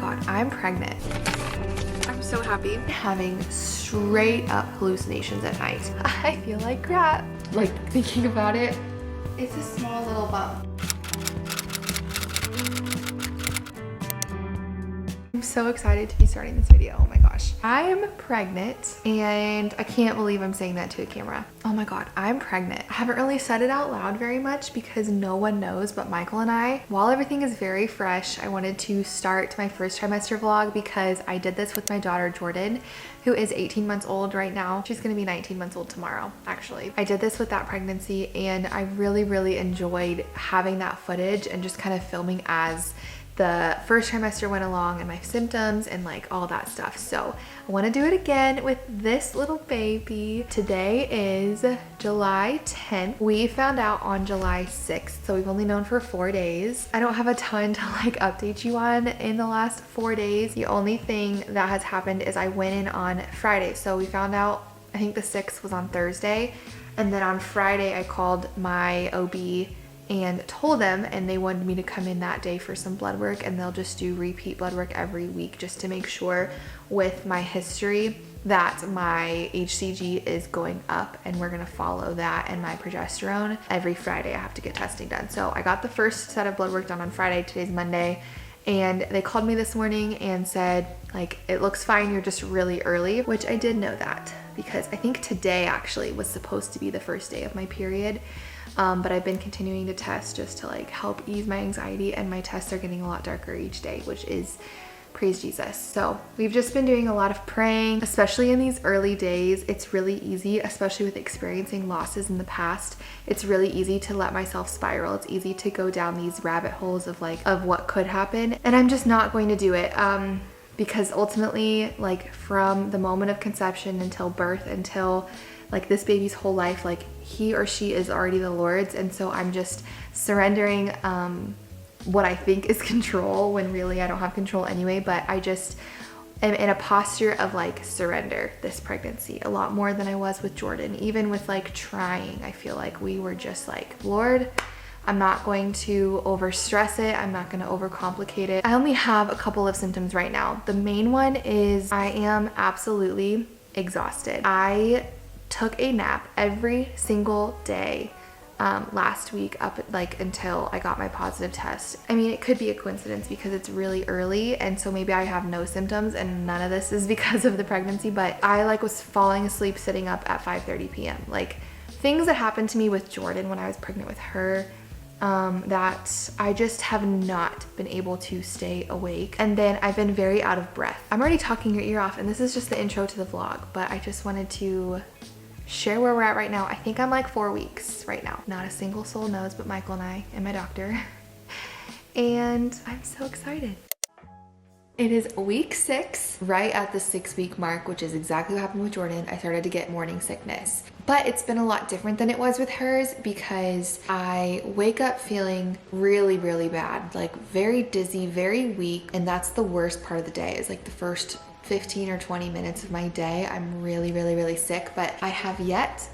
God, I'm pregnant. I'm so happy. Having straight up hallucinations at night. I feel like crap. Like thinking about it, it's a small little bump. I'm so excited to be starting this video. Oh my gosh. I'm pregnant and I can't believe I'm saying that to a camera. Oh my God, I'm pregnant. I haven't really said it out loud very much because no one knows but Michael and I. While everything is very fresh, I wanted to start my first trimester vlog because I did this with my daughter Jordan, who is 18 months old right now. She's gonna be 19 months old tomorrow, actually. I did this with that pregnancy and I really enjoyed having that footage and just kind of filming as the first trimester went along and my symptoms and like all that stuff. So I want to do it again with this little baby. Today is July 10th. We found out on July 6th, so we've only known for 4 days. I don't have a ton to like update you on in the last 4 days. The only thing that has happened is I went in on Friday. So we found out, I think the 6th was on Thursday, and then on Friday I called my OB and told them, and they wanted me to come in that day for some blood work, and they'll just do repeat blood work every week just to make sure with my history that my HCG is going up, and we're gonna follow that, and my progesterone. Every Friday I have to get testing done. So I got the first set of blood work done on Friday. Today's Monday, and they called me this morning and said like, it looks fine, you're just really early, which I did know that because I think today actually was supposed to be the first day of my period. But I've been continuing to test just to like help ease my anxiety, and my tests are getting a lot darker each day, which is praise Jesus. So we've just been doing a lot of praying, especially in these early days. It's really easy, especially with experiencing losses in the past. It's really easy to let myself spiral. It's easy to go down these rabbit holes of like, of what could happen. And I'm just not going to do it. Because ultimately, like from the moment of conception until birth, until like this baby's whole life, like he or she is already the Lord's. And so I'm just surrendering what I think is control when really I don't have control anyway. But I just am in a posture of like surrender this pregnancy a lot more than I was with Jordan. Even with like trying, I feel like we were just like, Lord, I'm not going to overstress it. I'm not going to overcomplicate it. I only have a couple of symptoms right now. The main one is I am absolutely exhausted. I took a nap every single day last week up like until I got my positive test. I mean, it could be a coincidence because it's really early, and so maybe I have no symptoms and none of this is because of the pregnancy, but I like was falling asleep sitting up at 5:30 p.m. Like things that happened to me with Jordan when I was pregnant with her, that I just have not been able to stay awake. And then I've been very out of breath. I'm already talking your ear off, and this is just the intro to the vlog, but I just wanted to share where we're at right now. I think I'm like 4 weeks right now. Not a single soul knows but Michael and I and my doctor. And I'm so excited. It is week 6, right at the 6-week mark, which is exactly what happened with Jordan. I started to get morning sickness, but it's been a lot different than it was with hers because I wake up feeling really bad, like very dizzy, very weak. And that's the worst part of the day, is like the first 15 or 20 minutes of my day. I'm really sick, but I have yet,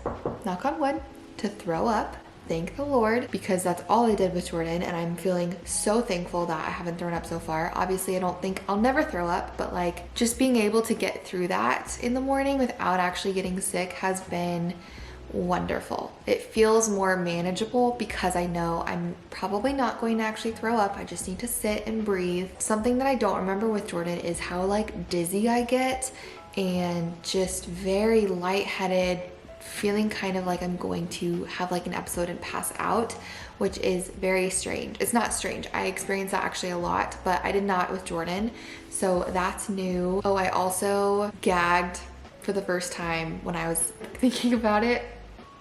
knock on wood, to throw up. Thank the Lord, because that's all I did with Jordan, and I'm feeling so thankful that I haven't thrown up so far. Obviously, I don't think I'll never throw up, but like just being able to get through that in the morning without actually getting sick has been wonderful. It feels more manageable because I know I'm probably not going to actually throw up. I just need to sit and breathe. Something that I don't remember with Jordan is how like dizzy I get and just very lightheaded, feeling kind of like I'm going to have like an episode and pass out, which is very strange. It's not strange. I experience that actually a lot, but I did not with Jordan. So that's new. Oh, I also gagged for the first time when I was thinking about it.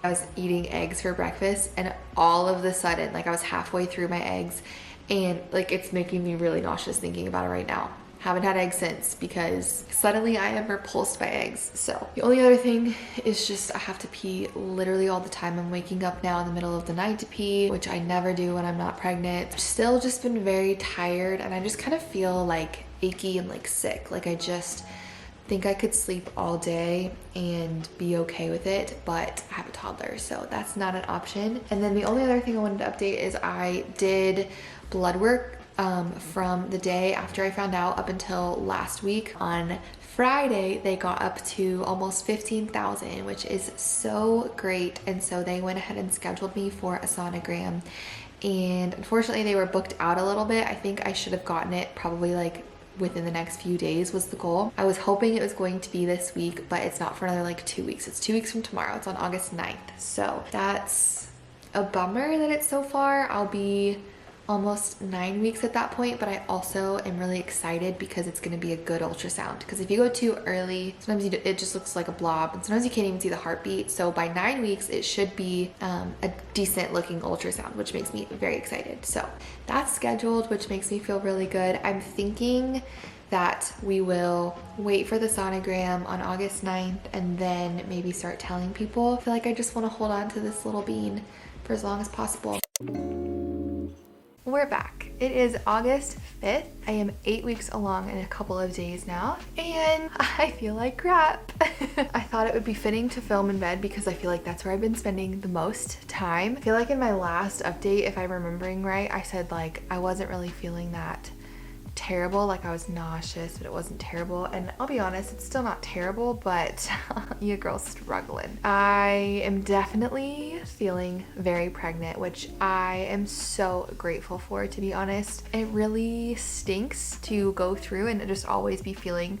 I was eating eggs for breakfast, and all of the sudden, like I was halfway through my eggs, and like it's making me really nauseous thinking about it right now. Haven't had eggs since because suddenly I am repulsed by eggs. So the only other thing is just I have to pee literally all the time. I'm waking up now in the middle of the night to pee, which I never do when I'm not pregnant. Still just been very tired, and I just kind of feel like achy and like sick. Like I just think I could sleep all day and be okay with it, but I have a toddler, so that's not an option. And then the only other thing I wanted to update is I did blood work from the day after I found out up until last week. On Friday, they got up to almost 15,000, which is so great. And so they went ahead and scheduled me for a sonogram. And unfortunately, they were booked out a little bit. I think I should have gotten it probably like within the next few days was the goal. I was hoping it was going to be this week, but it's not for another like 2 weeks. It's 2 weeks from tomorrow. It's on August 9th. So that's a bummer that it's so far. I'll be almost 9 weeks at that point, but I also am really excited because it's going to be a good ultrasound. Because if you go too early, sometimes it just looks like a blob, and sometimes you can't even see the heartbeat. So by 9 weeks, it should be a decent looking ultrasound, which makes me very excited. So that's scheduled, which makes me feel really good. I'm thinking that we will wait for the sonogram on August 9th and then maybe start telling people. I feel like I just want to hold on to this little bean for as long as possible. We're back. It is August 5th. I am 8 weeks along in a couple of days now, and I feel like crap. I thought it would be fitting to film in bed because I feel like that's where I've been spending the most time. I feel like in my last update, if I'm remembering right, I said like I wasn't really feeling that terrible, like I was nauseous, but it wasn't terrible. And I'll be honest, it's still not terrible, but your girl's struggling. I am definitely feeling very pregnant, which I am so grateful for, to be honest. It really stinks to go through and just always be feeling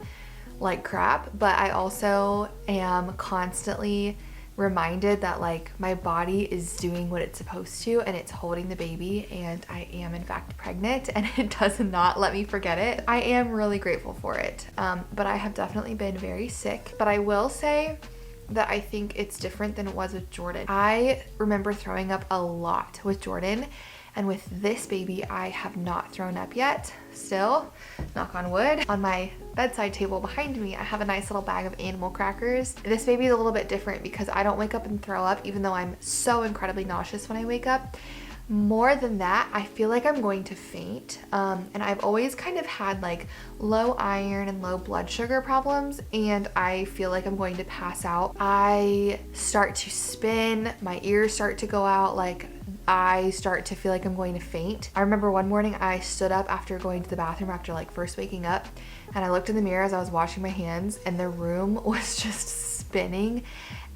like crap, but I also am constantly reminded that like my body is doing what it's supposed to and it's holding the baby, and I am in fact pregnant, and it does not let me forget it. I am really grateful for it, but I have definitely been very sick. But I will say that I think it's different than it was with Jordan. I remember throwing up a lot with Jordan, and with this baby I have not thrown up yet. Still, knock on wood. On my bedside table behind me, I have a nice little bag of animal crackers. This baby is a little bit different because I don't wake up and throw up, even though I'm so incredibly nauseous when I wake up. More than that, I feel like I'm going to faint. And I've always kind of had like low iron and low blood sugar problems, and I feel like I'm going to pass out. I start to spin, my ears start to go out, like I start to feel like I'm going to faint. I remember one morning I stood up after going to the bathroom after like first waking up, and I looked in the mirror as I was washing my hands, and the room was just spinning,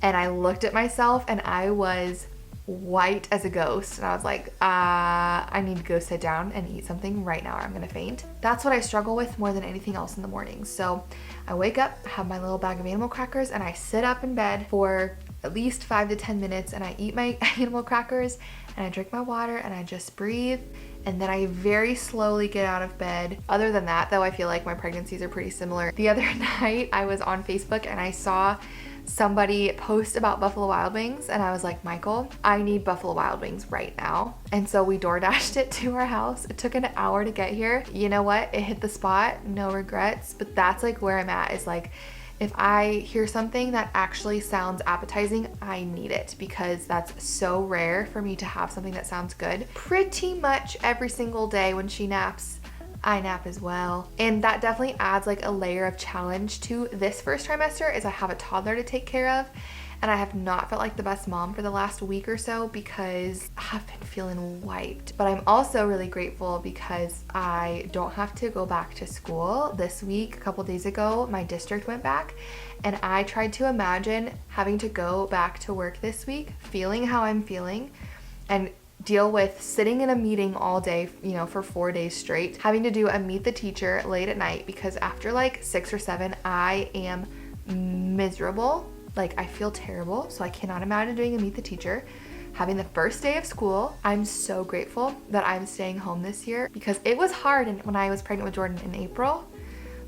and I looked at myself and I was white as a ghost, and I was like, I need to go sit down and eat something right now or I'm gonna faint. That's what I struggle with more than anything else in the morning. So I wake up, have my little bag of animal crackers, and I sit up in bed for at least 5 to 10 minutes, and I eat my animal crackers and I drink my water and I just breathe, and then I very slowly get out of bed. Other than that though, I feel like my pregnancies are pretty similar. The other night I was on Facebook and I saw somebody post about Buffalo Wild Wings, and I was like, Michael, I need Buffalo Wild Wings right now. And so we DoorDashed it to our house. It took an hour to get here. You know what? It hit the spot, no regrets. But that's like where I'm at, is like, if I hear something that actually sounds appetizing, I need it, because that's so rare for me to have something that sounds good. Pretty much every single day when she naps, I nap as well. And that definitely adds like a layer of challenge to this first trimester, is I have a toddler to take care of, and I have not felt like the best mom for the last week or so because I've been feeling wiped. But I'm also really grateful because I don't have to go back to school this week. A couple days ago, my district went back, and I tried to imagine having to go back to work this week, feeling how I'm feeling, and deal with sitting in a meeting all day, you know, for 4 days straight, having to do a meet the teacher late at night, because after like 6 or 7, I am miserable. Like I feel terrible. So I cannot imagine doing a meet the teacher. Having the first day of school, I'm so grateful that I'm staying home this year, because it was hard when I was pregnant with Jordan in April.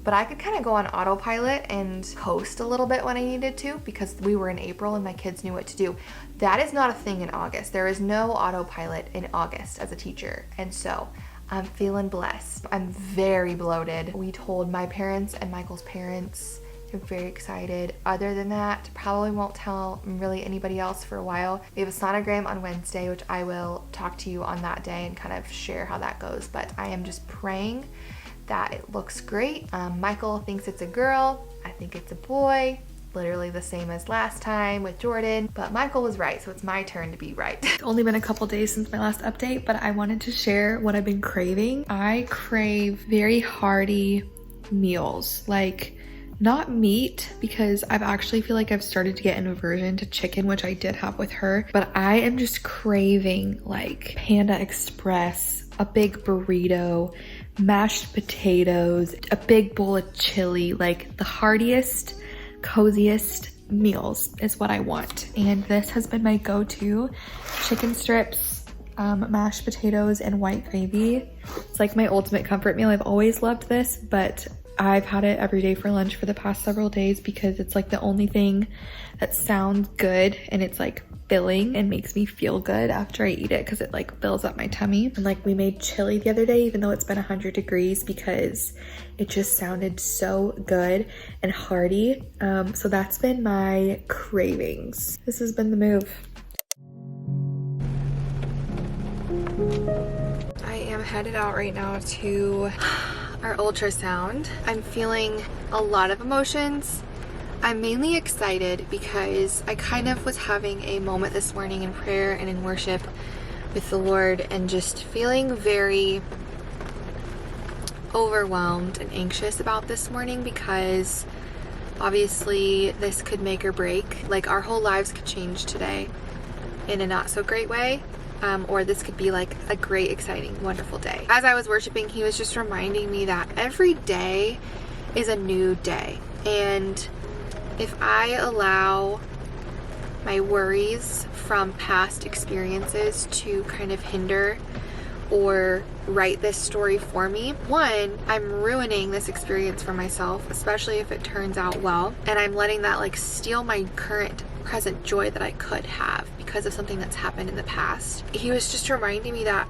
But I could kind of go on autopilot and coast a little bit when I needed to, because we were in April and my kids knew what to do. That is not a thing in August. There is no autopilot in August as a teacher. And so I'm feeling blessed. I'm very bloated. We told my parents and Michael's parents. They're very excited. Other than that, probably won't tell really anybody else for a while. We have a sonogram on Wednesday, which I will talk to you on that day and kind of share how that goes. But I am just praying that it looks great. Michael thinks it's a girl. I think it's a boy. literally the same as last time with Jordan, but Michael was right, so it's my turn to be right. It's only been a couple days since my last update, but I wanted to share what I've been craving. I crave very hearty meals, like not meat, because I've actually feel like I've started to get an aversion to chicken, which I did have with her, but I am just craving like Panda Express, a big burrito, mashed potatoes, a big bowl of chili, like the heartiest, coziest meals is what I want. And this has been my go-to: chicken strips, mashed potatoes, and white gravy. It's like my ultimate comfort meal. I've always loved this, but I've had it every day for lunch for the past several days because it's like the only thing that sounds good, and it's like filling and makes me feel good after I eat it because it like fills up my tummy. And like we made chili the other day, even though it's been 100 degrees, because it just sounded so good and hearty. So that's been my cravings. This has been the move. I am headed out right now to our ultrasound. I'm feeling a lot of emotions. I'm mainly excited because I kind of was having a moment this morning in prayer and in worship with the Lord, and just feeling very overwhelmed and anxious about this morning, because obviously this could make or break. Like our whole lives could change today in a not so great way. Or this could be like a great, exciting, wonderful day. As I was worshiping, he was just reminding me that every day is a new day. And if I allow my worries from past experiences to kind of hinder or write this story for me, one, I'm ruining this experience for myself, especially if it turns out well. And I'm letting that like steal my current present joy that I could have because of something that's happened in the past. He was just reminding me that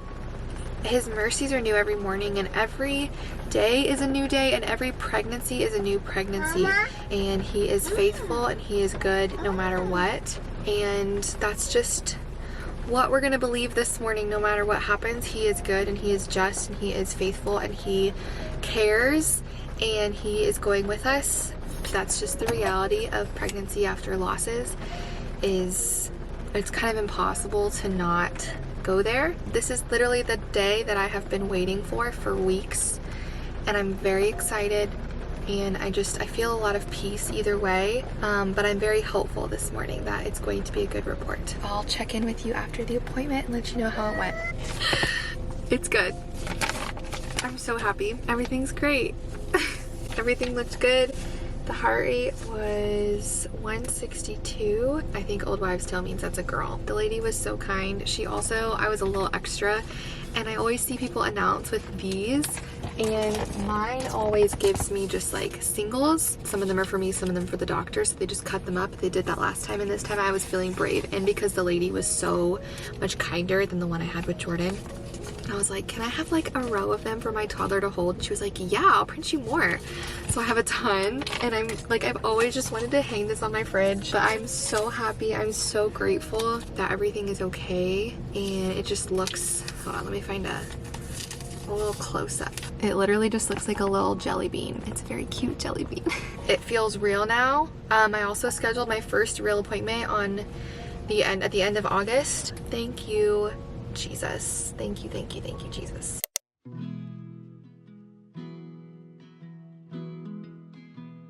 his mercies are new every morning, and every day is a new day, and every pregnancy is a new pregnancy. Mama? And he is faithful and he is good no matter what. And that's just what we're gonna believe this morning. No matter what happens, he is good and he is just and he is faithful and he cares and he is going with us. That's just the reality of pregnancy after losses. It's kind of impossible to not go there. This is literally the day that I have been waiting for weeks, and I'm very excited, and I feel a lot of peace either way, but I'm very hopeful this morning that it's going to be a good report. I'll check in with you after the appointment and let you know how it went. It's good. I'm so happy. Everything's great. Everything looked good. The heart rate was 162. I think old wives' tale means that's a girl. The lady was so kind. I was a little extra, and I always see people announce with these, and mine always gives me just like singles. Some of them are for me, some of them for the doctor, so they just cut them up. They did that last time, and this time I was feeling brave. And because the lady was so much kinder than the one I had with Jordan, I was like, can I have like a row of them for my toddler to hold? She was like, yeah, I'll print you more. So I have a ton, and I'm like, I've always just wanted to hang this on my fridge, but I'm so happy. I'm so grateful that everything is okay. And it just looks, hold on, let me find a little close up. It literally just looks like a little jelly bean. It's a very cute jelly bean. It feels real now. I also scheduled my first real appointment at the end of August. Thank you, Jesus. Thank you, Jesus.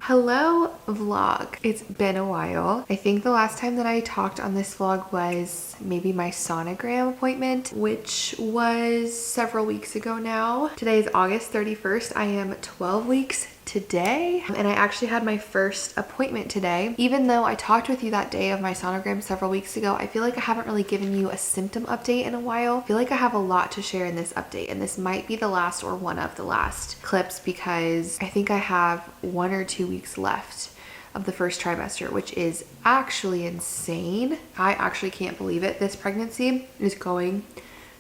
Hello vlog. It's been a while. I think the last time that I talked on this vlog was maybe my sonogram appointment, which was several weeks ago now. Today is August 31st. I am 12 weeks today, and I actually had my first appointment today. Even though I talked with you that day of my sonogram several weeks ago, I feel like I haven't really given you a symptom update in a while. I feel like I have a lot to share in this update, and this might be the last or one of the last clips, because I think I have 1 or 2 weeks left of the first trimester, which is actually insane. I actually can't believe it. This pregnancy is going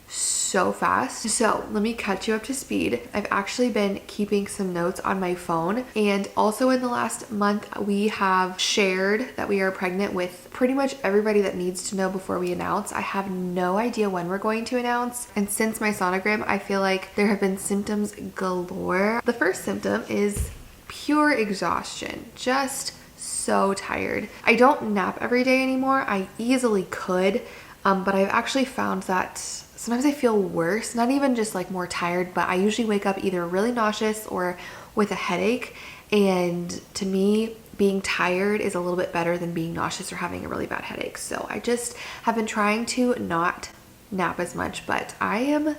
so fast. So let me catch you up to speed. I've actually been keeping some notes on my phone, and also in the last month we have shared that we are pregnant with pretty much everybody that needs to know before we announce. I have no idea when we're going to announce, and since my sonogram I feel like there have been symptoms galore. The first symptom is pure exhaustion, just so tired. I don't nap every day anymore. I easily could, but I've actually found that sometimes I feel worse, not even just like more tired, but I usually wake up either really nauseous or with a headache. And to me, being tired is a little bit better than being nauseous or having a really bad headache. So I just have been trying to not nap as much, but I am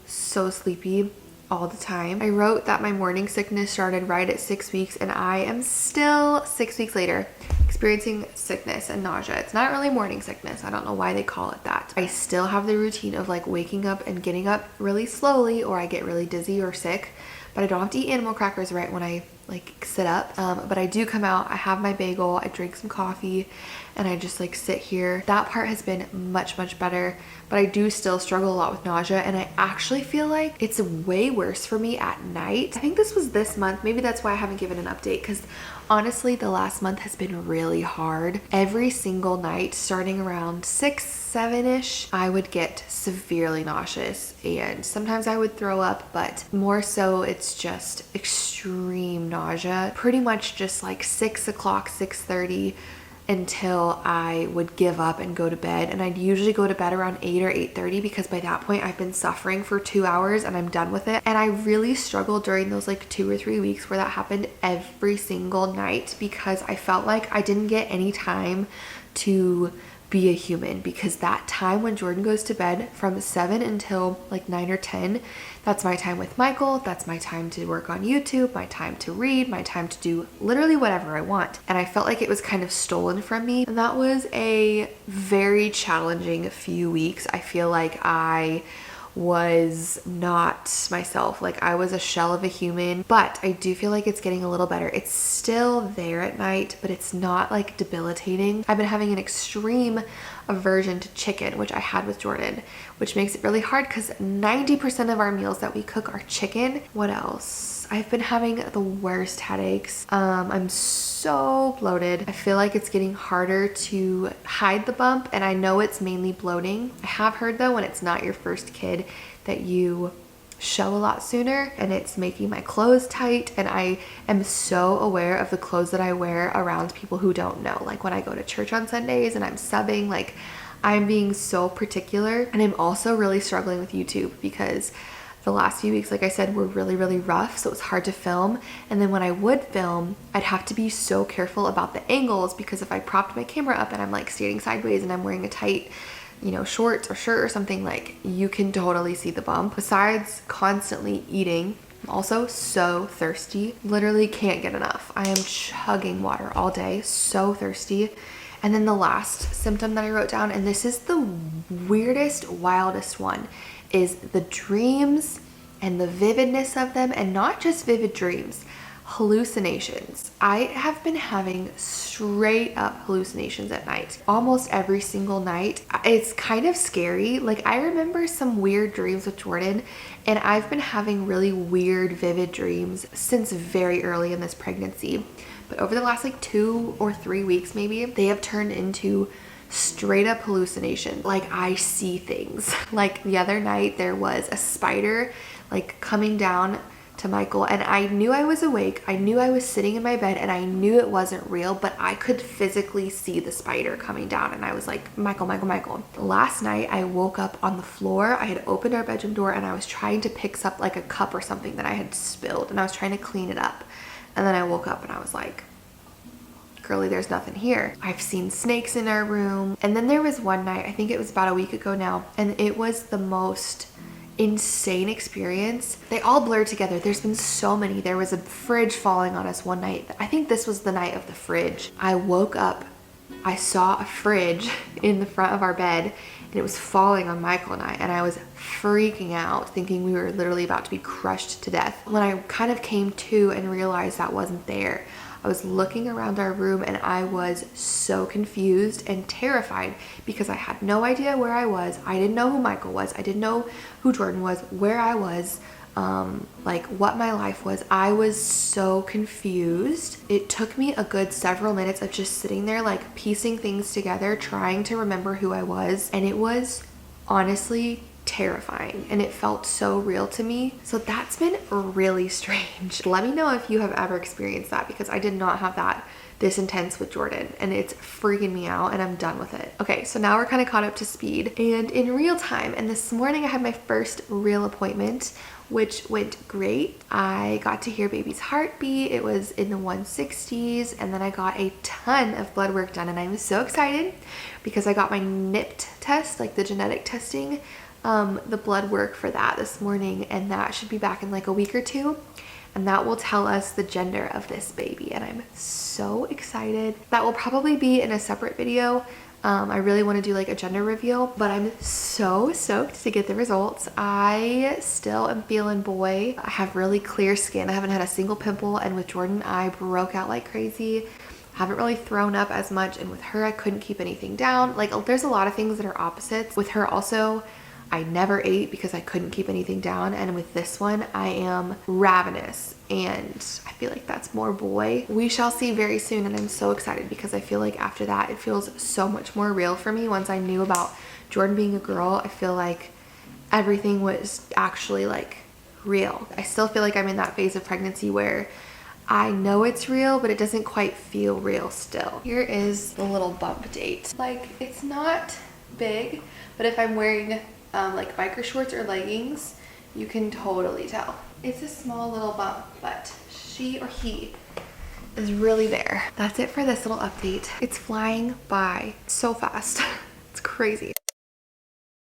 so sleepy all the time. I wrote that my morning sickness started right at 6 weeks, and I am still 6 weeks later experiencing sickness and nausea. It's not really morning sickness. I don't know why they call it that. I still have the routine of like waking up and getting up really slowly, or I get really dizzy or sick, but I don't have to eat animal crackers right when I like sit up. But I do come out, I have my bagel, I drink some coffee, and I just like sit here. That part has been much, much better, but I do still struggle a lot with nausea, and I actually feel like it's way worse for me at night. I think this was this month. Maybe that's why I haven't given an update, because honestly, the last month has been really hard. Every single night, starting around 6, 7-ish, I would get severely nauseous, and sometimes I would throw up, but more so it's just extreme nausea. Pretty much just like 6 o'clock, 6:30 until I would give up and go to bed. And I'd usually go to bed around 8 or 8:30, because by that point I've been suffering for 2 hours and I'm done with it. And I really struggled during those like 2 or 3 weeks where that happened every single night, because I felt like I didn't get any time to be a human, because that time when Jordan goes to bed from 7 until like 9 or 10, that's my time with Michael. That's my time to work on YouTube, my time to read, my time to do literally whatever I want. And I felt like it was kind of stolen from me. And that was a very challenging few weeks. I feel like I was not myself. Like I was a shell of a human, but I do feel like it's getting a little better. It's still there at night, but it's not like debilitating. I've been having an extreme aversion to chicken, which I had with Jordan, which makes it really hard because 90% of our meals that we cook are chicken. What else? I've been having the worst headaches. I'm so bloated. I feel like it's getting harder to hide the bump, and I know it's mainly bloating. I have heard though, when it's not your first kid, that you show a lot sooner, and it's making my clothes tight. And I am so aware of the clothes that I wear around people who don't know. Like when I go to church on Sundays and I'm subbing, like I'm being so particular. And I'm also really struggling with YouTube, because the last few weeks, like I said, were really, really rough. So it was hard to film. And then when I would film, I'd have to be so careful about the angles, because if I propped my camera up and I'm like standing sideways and I'm wearing a tight, you know, shorts or shirt or something, like you can totally see the bump. Besides constantly eating, I'm also so thirsty. Literally can't get enough. I am chugging water all day, so thirsty. And then the last symptom that I wrote down, and this is the weirdest, wildest one, is the dreams and the vividness of them. And not just vivid dreams, hallucinations. I have been having straight up hallucinations at night, almost every single night. It's kind of scary. Like I remember some weird dreams with Jordan, and I've been having really weird, vivid dreams since very early in this pregnancy. But over the last like 2 or 3 weeks, maybe, they have turned into straight up hallucination. Like I see things. Like the other night there was a spider like coming down to Michael, and I knew I was awake. I knew I was sitting in my bed, and I knew it wasn't real, but I could physically see the spider coming down, and I was like, Michael, Michael, Michael. Last night I woke up on the floor. I had opened our bedroom door, and I was trying to pick up like a cup or something that I had spilled, and I was trying to clean it up. And then I woke up and I was like, girly, there's nothing here. I've seen snakes in our room. And then there was one night, I think it was about a week ago now, and it was the most insane experience. They all blurred together. There's been so many. There was a fridge falling on us one night. I think this was the night of the fridge. I woke up, I saw a fridge in the front of our bed, and it was falling on Michael and I was freaking out, thinking we were literally about to be crushed to death. When I kind of came to and realized that wasn't there, I was looking around our room, and I was so confused and terrified, because I had no idea where I was. I didn't know who Michael was. I didn't know who Jordan was, where I was, like what my life was. I was so confused. It took me a good several minutes of just sitting there, like piecing things together, trying to remember who I was. And it was honestly terrifying, and it felt so real to me. So that's been really strange. Let me know if you have ever experienced that, because I did not have that this intense with Jordan, and it's freaking me out, and I'm done with it. Okay, so now we're kind of caught up to speed and in real time, and this morning I had my first real appointment, which went great. I got to hear baby's heartbeat. It was in the 160s, and then I got a ton of blood work done, and I'm so excited because I got my NIPT test, like the genetic testing, the blood work for that this morning, and that should be back in like a week or two. And that will tell us the gender of this baby, and I'm so excited. That will probably be in a separate video. I really want to do like a gender reveal, but I'm so stoked to get the results. I still am feeling boy. I have really clear skin. I haven't had a single pimple, and with Jordan, I broke out like crazy. Haven't really thrown up as much, and with her, I couldn't keep anything down. Like, there's a lot of things that are opposites. With her also, I never ate because I couldn't keep anything down, and with this one I am ravenous, and I feel like that's more boy. We shall see very soon, and I'm so excited because I feel like after that it feels so much more real for me. Once I knew about Jordan being a girl, I feel like everything was actually like real. I still feel like I'm in that phase of pregnancy where I know it's real, but it doesn't quite feel real still. Here is the little bump date. Like, it's not big, but if I'm wearing like biker shorts or leggings, you can totally tell. It's a small little bump, but she or he is really there. That's it for this little update. It's flying by so fast. It's crazy.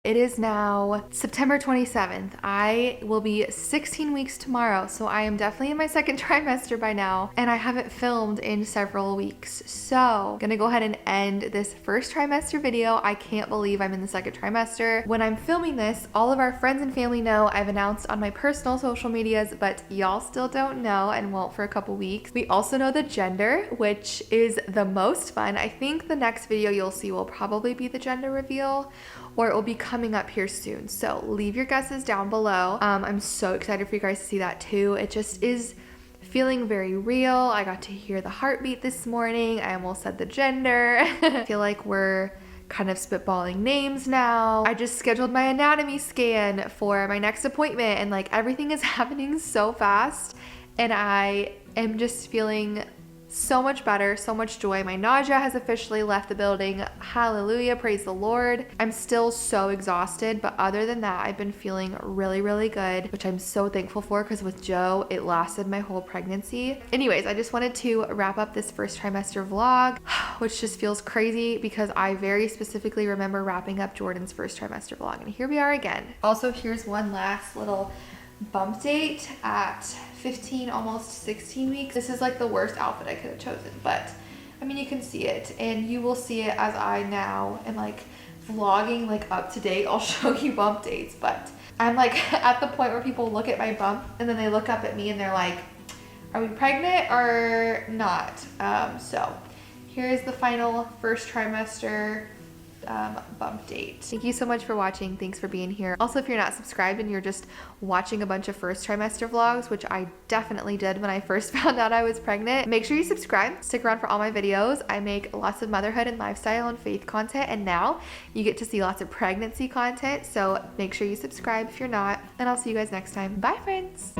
It is now September 27th. I will be 16 weeks tomorrow, so I am definitely in my second trimester by now, and I haven't filmed in several weeks. So I'm gonna go ahead and end this first trimester video. I can't believe I'm in the second trimester. When I'm filming this, all of our friends and family know. I've announced on my personal social medias, but y'all still don't know and won't for a couple weeks. We also know the gender, which is the most fun. I think the next video you'll see will probably be the gender reveal, or it will be coming up here soon. So leave your guesses down below. I'm so excited for you guys to see that too. It just is feeling very real. I got to hear the heartbeat this morning. I almost said the gender. I feel like we're kind of spitballing names now. I just scheduled my anatomy scan for my next appointment, and like everything is happening so fast, and I am just feeling so much better, so much joy. My nausea has officially left the building. Hallelujah, praise the Lord. I'm still so exhausted, but other than that, I've been feeling really good, which I'm so thankful for, because with Joe, it lasted my whole pregnancy. Anyways, I just wanted to wrap up this first trimester vlog, which just feels crazy because I very specifically remember wrapping up Jordan's first trimester vlog, and here we are again. Also, here's one last little bump date at 15, almost 16 weeks. This is like the worst outfit I could have chosen, but I mean, you can see it, and you will see it as I now am like vlogging like up to date. I'll show you bump dates, but I'm like at the point where people look at my bump and then they look up at me and they're like, are we pregnant or not? So here's the final first trimester bump date. Thank you so much for watching. Thanks for being here. Also, if you're not subscribed and you're just watching a bunch of first trimester vlogs, which I definitely did when I first found out I was pregnant, make sure you subscribe. Stick around for all my videos. I make lots of motherhood and lifestyle and faith content, and now you get to see lots of pregnancy content, so make sure you subscribe if you're not, and I'll see you guys next time. Bye, friends.